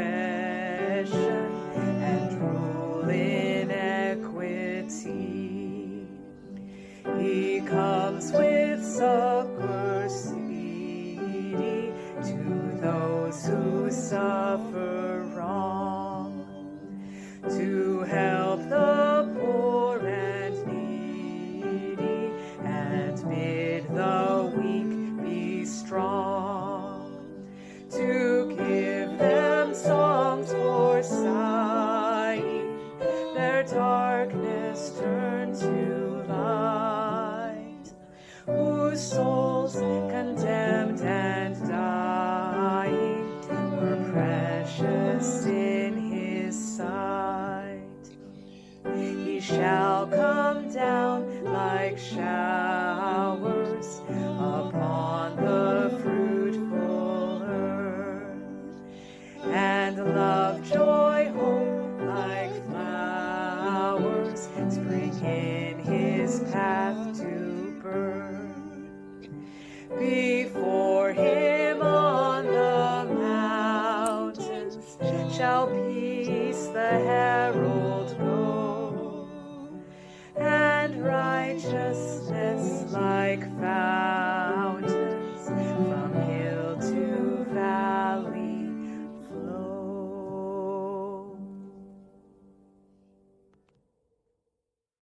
oppression and rule in equity. He comes with succor speedy to those who suffer wrong, to help the poor and needy, and bid the weak be strong, to give them songs for sighing, their darkness turn to light, whose souls condemned and dying were precious in his sight. He shall come down like showers upon the fruitful earth, and love, joy, hope like flowers spring in his path to birth. Before him on the mountains shall peace the herald go, and righteous